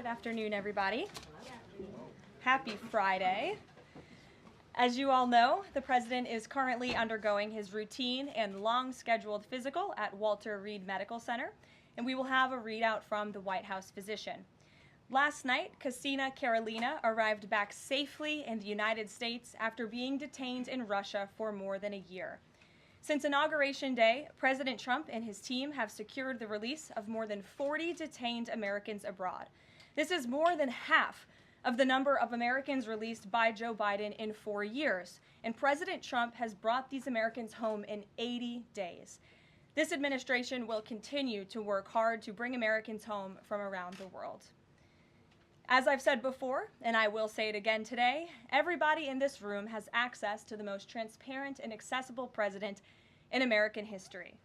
Good afternoon, everybody. Happy Friday. As you all know, the President is currently undergoing his routine and long-scheduled physical at Walter Reed Medical Center, and we will have a readout from the White House physician. Last night, Casina Carolina arrived back safely in the United States after being detained in Russia for more than a year. Since Inauguration Day, President Trump and his team have secured the release of more than 40 detained Americans abroad. This is more than half of the number of Americans released by Joe Biden in 4 years, and President Trump has brought these Americans home in 80 days. This administration will continue to work hard to bring Americans home from around the world. As I've said before, and I will say it again today, everybody in this room has access to the most transparent and accessible president in American history.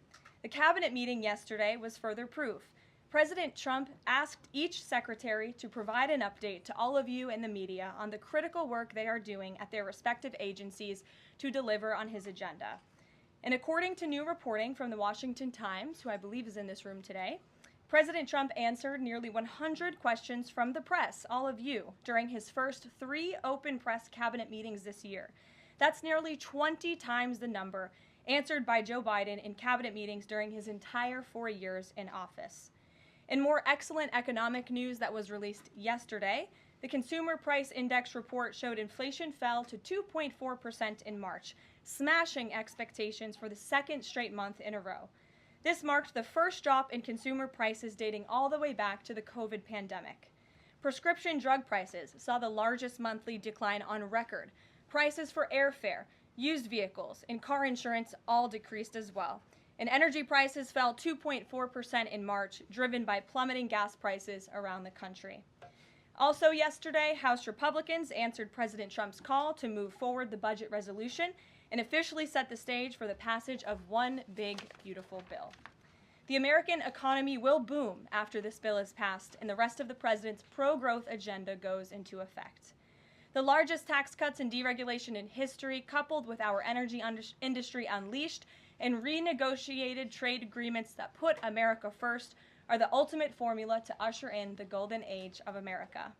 The cabinet meeting yesterday was further proof. President Trump asked each secretary to provide an update to all of you in the media on the critical work they are doing at their respective agencies to deliver on his agenda. And according to new reporting from the Washington Times, who I believe is in this room today, President Trump answered nearly 100 questions from the press, all of you, during his first 3 open press cabinet meetings this year. That's nearly 20 times the number answered by Joe Biden in cabinet meetings during his entire 4 years in office. In more excellent economic news that was released yesterday, the Consumer Price Index report showed inflation fell to 2.4% in March, smashing expectations for the second straight month in a row. This marked the first drop in consumer prices dating all the way back to the COVID pandemic. Prescription drug prices saw the largest monthly decline on record. Prices for airfare, used vehicles, and car insurance all decreased as well. And energy prices fell 2.4% in March, driven by plummeting gas prices around the country. Also yesterday, House Republicans answered President Trump's call to move forward the budget resolution and officially set the stage for the passage of one big, beautiful bill. The American economy will boom after this bill is passed and the rest of the president's pro-growth agenda goes into effect. The largest tax cuts and deregulation in history, coupled with our energy industry unleashed and renegotiated trade agreements that put America first, are the ultimate formula to usher in the golden age of America.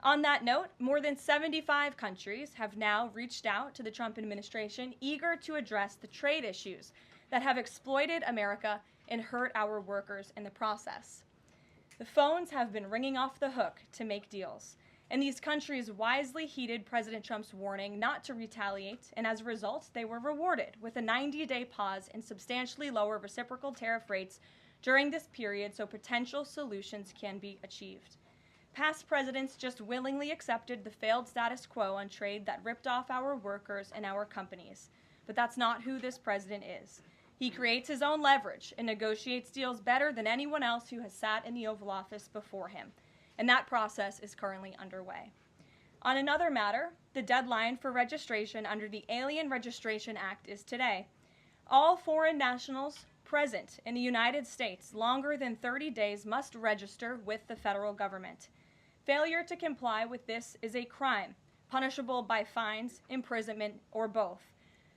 On that note, more than 75 countries have now reached out to the Trump administration, eager to address the trade issues that have exploited America and hurt our workers in the process. The phones have been ringing off the hook to make deals, and these countries wisely heeded President Trump's warning not to retaliate, and as a result, they were rewarded with a 90-day pause and substantially lower reciprocal tariff rates during this period so potential solutions can be achieved. Past presidents just willingly accepted the failed status quo on trade that ripped off our workers and our companies. But that's not who this president is. He creates his own leverage and negotiates deals better than anyone else who has sat in the Oval Office before him. And that process is currently underway. On another matter, the deadline for registration under the Alien Registration Act is today. All foreign nationals present in the United States longer than 30 days must register with the federal government. Failure to comply with this is a crime, punishable by fines, imprisonment, or both.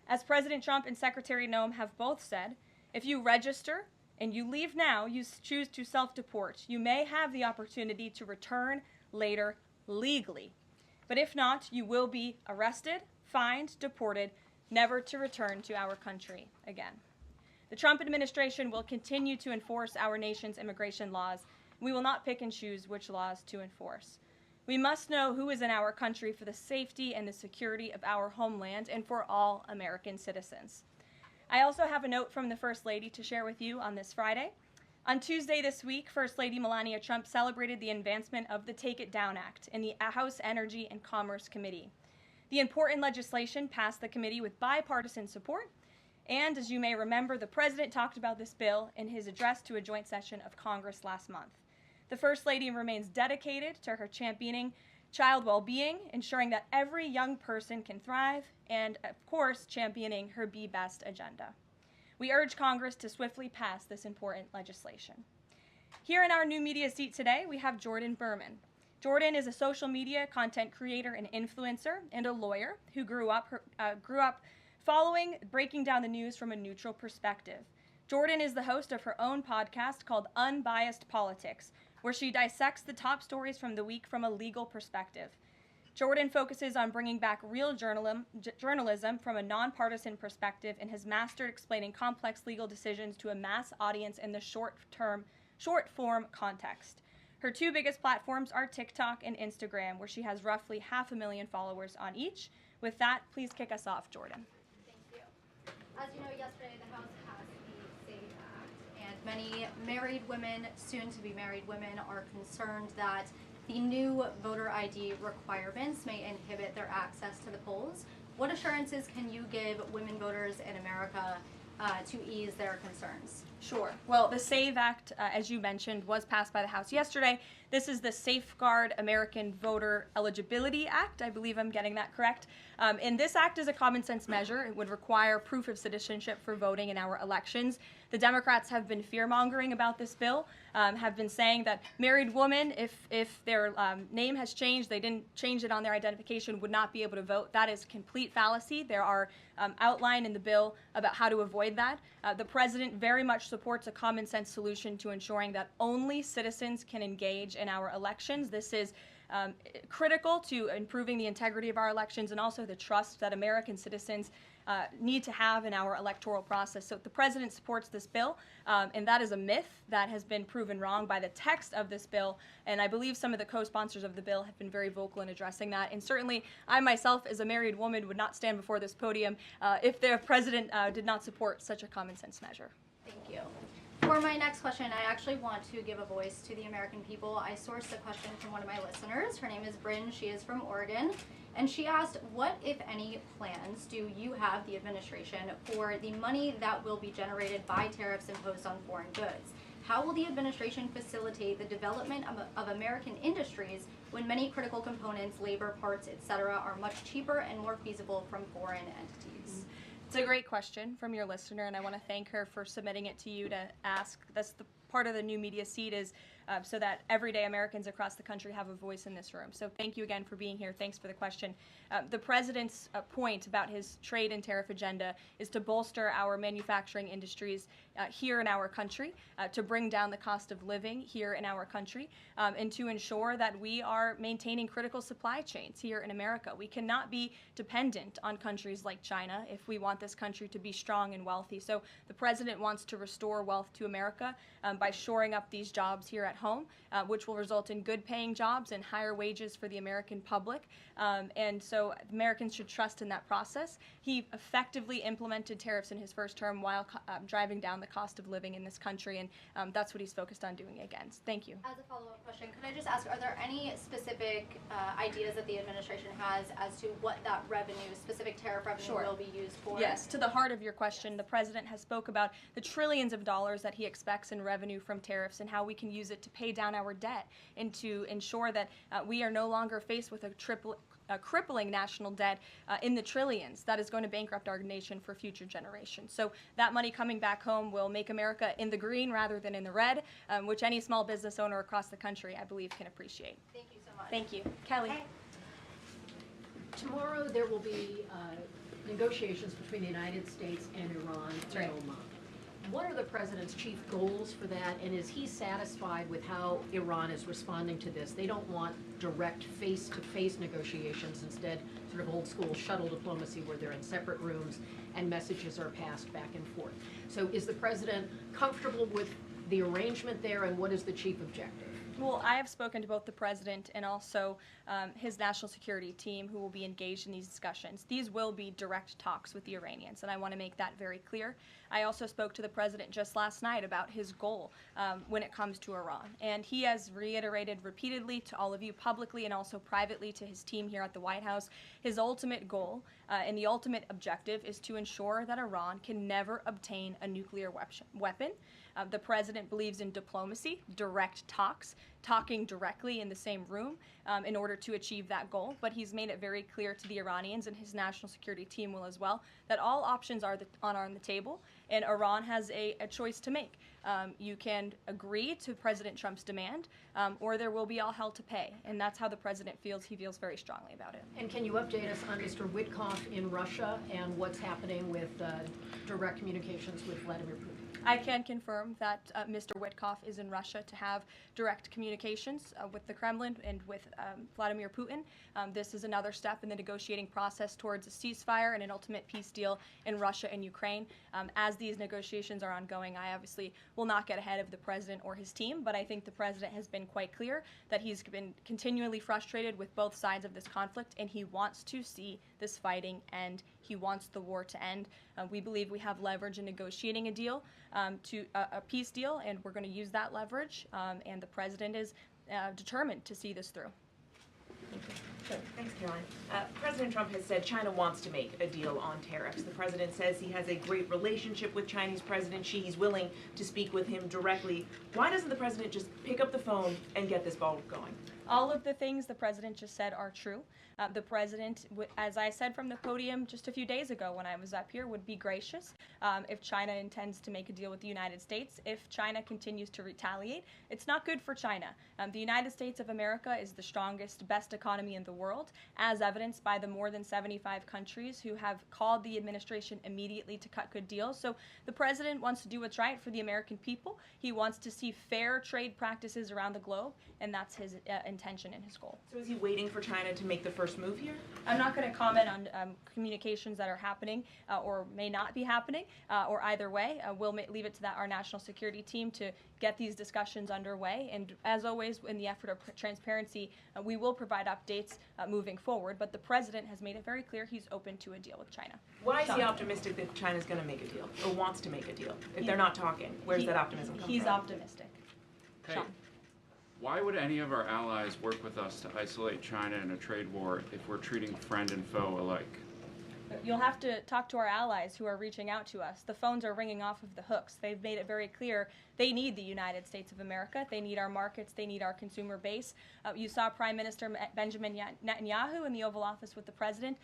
As President Trump and Secretary Noem have both said, if you register and you leave now, you choose to self-deport, you may have the opportunity to return later legally. But if not, you will be arrested, fined, deported, never to return to our country again. The Trump administration will continue to enforce our nation's immigration laws. We will not pick and choose which laws to enforce. We must know who is in our country for the safety and the security of our homeland and for all American citizens. I also have a note from the First Lady to share with you on this Friday. On Tuesday this week, First Lady Melania Trump celebrated the advancement of the Take It Down Act in the House Energy and Commerce Committee. The important legislation passed the committee with bipartisan support, and as you may remember, the President talked about this bill in his address to a joint session of Congress last month. The First Lady remains dedicated to her championing child well-being, ensuring that every young person can thrive, and, of course, championing her Be Best agenda. We urge Congress to swiftly pass this important legislation. Here in our new media seat today, we have Jordan Berman. Jordan is a social media content creator and influencer and a lawyer who grew up breaking down the news from a neutral perspective. Jordan is the host of her own podcast called Unbiased Politics, where she dissects the top stories from the week from a legal perspective. Jordan focuses on bringing back real journalism from a nonpartisan perspective and has mastered explaining complex legal decisions to a mass audience in the short-form context. Her two biggest platforms are TikTok and Instagram, where she has roughly 500,000 followers on each. With that, please kick us off, Jordan. Thank you. As you know, yesterday the House passed the SAVE Act, and many married women, soon-to-be married women, are concerned that the new voter ID requirements may inhibit their access to the polls. What assurances can you give women voters in America to ease their concerns? Sure. Well, the SAVE Act, as you mentioned, was passed by the House yesterday. This is the Safeguard American Voter Eligibility Act. I believe I'm getting that correct. And this act is a common sense measure. It would require proof of citizenship for voting in our elections. The Democrats have been fear-mongering about this bill, have been saying that married women, if their name has changed, they didn't change it on their identification, would not be able to vote. That is complete fallacy. There are outlined in the bill about how to avoid that. The president very much supports a common sense solution to ensuring that only citizens can engage in our elections. This is critical to improving the integrity of our elections and also the trust that American citizens need to have in our electoral process. So the president supports this bill, and that is a myth that has been proven wrong by the text of this bill, and I believe some of the co-sponsors of the bill have been very vocal in addressing that, and certainly I myself, as a married woman, would not stand before this podium if the president did not support such a common sense measure. Thank you. For my next question, I actually want to give a voice to the American people. I sourced the question from one of my listeners. Her name is Bryn. She is from Oregon. And she asked, what, if any, plans do you have, the administration, for the money that will be generated by tariffs imposed on foreign goods? How will the administration facilitate the development of American industries when many critical components, labor, parts, etc., are much cheaper and more feasible from foreign entities? It's a great question from your listener, and I want to thank her for submitting it to you to ask. That's the part of the new media seat is so that everyday Americans across the country have a voice in this room. So thank you again for being here. Thanks for the question. The president's point about his trade and tariff agenda is to bolster our manufacturing industries here in our country, to bring down the cost of living here in our country, and to ensure that we are maintaining critical supply chains here in America. We cannot be dependent on countries like China if we want this country to be strong and wealthy. So the president wants to restore wealth to America by shoring up these jobs here at home, which will result in good paying jobs and higher wages for the American public. And so Americans should trust in that process. He effectively implemented tariffs in his first term while driving down the cost of living in this country, and that's what he's focused on doing again. Thank you. As a follow-up question, could I just ask, are there any specific ideas that the administration has as to what that revenue, specific tariff revenue, will be used for? Yes, to the heart of your question, the president has spoke about the trillions of dollars that he expects in revenue from tariffs and how we can use it to pay down our debt and to ensure that we are no longer faced with a crippling national debt in the trillions that is going to bankrupt our nation for future generations. So that money coming back home will make America in the green rather than in the red, which any small business owner across the country, I believe, can appreciate. Thank you so much. Thank you. Kelly. Tomorrow there will be negotiations between the United States and Iran in Oman. What are the president's chief goals for that, and is he satisfied with how Iran is responding to this? They don't want direct face-to-face negotiations, instead sort of old-school shuttle diplomacy where they're in separate rooms and messages are passed back and forth. So is the president comfortable with the arrangement there, and what is the chief objective? Well, I have spoken to both the president and also his national security team who will be engaged in these discussions. These will be direct talks with the Iranians, and I want to make that very clear. I also spoke to the president just last night about his goal when it comes to Iran, and he has reiterated repeatedly to all of you publicly and also privately to his team here at the White House, his ultimate goal and the ultimate objective is to ensure that Iran can never obtain a nuclear weapon. The president believes in diplomacy, direct talks, talking directly in the same room in order to achieve that goal. But he's made it very clear to the Iranians, and his national security team will as well, that all options are on the table, and Iran has a choice to make. You can agree to President Trump's demand, or there will be all hell to pay. And that's how the president feels. He feels very strongly about it. And can you update us on Mr. Witkoff in Russia and what's happening with direct communications with Vladimir Putin? I can confirm that Mr. Witkoff is in Russia to have direct communications with the Kremlin and with Vladimir Putin. This is another step in the negotiating process towards a ceasefire and an ultimate peace deal in Russia and Ukraine. As these negotiations are ongoing, I obviously will not get ahead of the president or his team, but I think the president has been quite clear that he's been continually frustrated with both sides of this conflict, and he wants to see this fighting end. He wants the war to end. We believe we have leverage in negotiating a deal, to a peace deal, and we're going to use that leverage, and the president is determined to see this through. Sure. Thanks, Caroline. President Trump has said China wants to make a deal on tariffs. The president says he has a great relationship with Chinese President Xi. He's willing to speak with him directly. Why doesn't the president just pick up the phone and get this ball going? All of the things the president just said are true. The president, as I said from the podium just a few days ago when I was up here, would be gracious if China intends to make a deal with the United States. If China continues to retaliate, it's not good for China. The United States of America is the strongest, best economy in the world, as evidenced by the more than 75 countries who have called the administration immediately to cut good deals. So the president wants to do what's right for the American people. He wants to see fair trade practices around the globe, and that's his intention and his goal. So is he waiting for China to make the first move here? I'm not going to comment on communications that are happening or may not be happening, or either way. We'll leave it to our national security team to get these discussions underway. And as always, in the effort of transparency, we will provide updates moving forward. But the president has made it very clear he's open to a deal with China. Why is he optimistic that China's going to make a deal, or wants to make a deal? If they're not talking, where's that optimism come from? He's optimistic. Hey, Sean. why would any of our allies work with us to isolate China in a trade war if we're treating friend and foe alike? You'll have to talk to our allies who are reaching out to us. The phones are ringing off of the hooks. They've made it very clear they need the United States of America. They need our markets. They need our consumer base. You saw Prime Minister Benjamin Netanyahu in the Oval Office with the president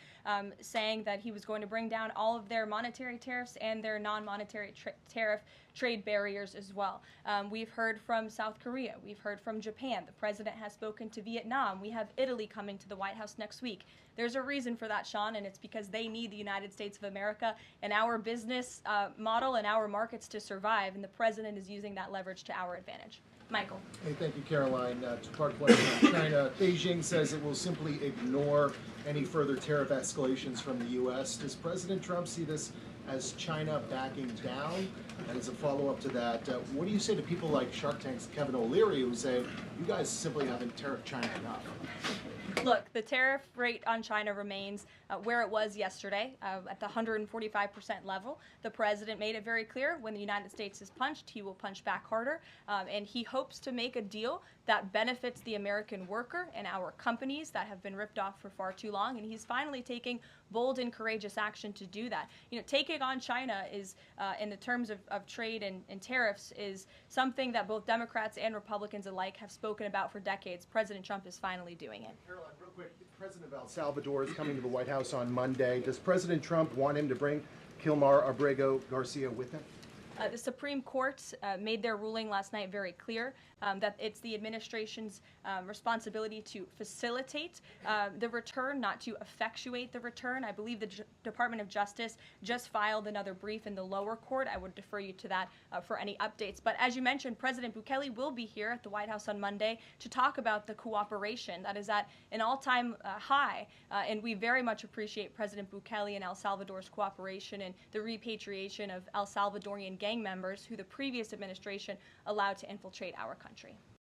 saying that he was going to bring down all of their monetary tariffs and their non-monetary tariff trade barriers as well. We've heard from South Korea. We've heard from Japan. The president has spoken to Vietnam. We have Italy coming to the White House next week. There's a reason for that, Sean, and it's because they need the United States of America and our business model and our markets to survive, and the president is using that leverage to our advantage. Michael. Hey, thank you, Caroline. Two-part question on China. Beijing says it will simply ignore any further tariff escalations from the U.S. Does President Trump see this as China backing down? And as a follow-up to that, what do you say to people like Shark Tank's Kevin O'Leary who say, you guys simply haven't tariffed China enough? Look, the tariff rate on China remains where it was yesterday, at the 145% level. The president made it very clear when the United States is punched, he will punch back harder, and he hopes to make a deal that benefits the American worker and our companies that have been ripped off for far too long, and he's finally taking bold and courageous action to do that. You know, taking on China is, in the terms of trade and tariffs, is something that both Democrats and Republicans alike have spoken about for decades. President Trump is finally doing it. Caroline, real quick, the president of El Salvador is coming to the White House on Monday. Does President Trump want him to bring Kilmar Abrego Garcia with him? The Supreme Court made their ruling last night very clear that it's the administration's responsibility to facilitate the return, not to effectuate the return. I believe the Department of Justice just filed another brief in the lower court. I would defer you to that for any updates. But as you mentioned, President Bukele will be here at the White House on Monday to talk about the cooperation that is at an all-time high. And we very much appreciate President Bukele and El Salvador's cooperation and the repatriation of El Salvadorian gang members who the previous administration allowed to infiltrate our country.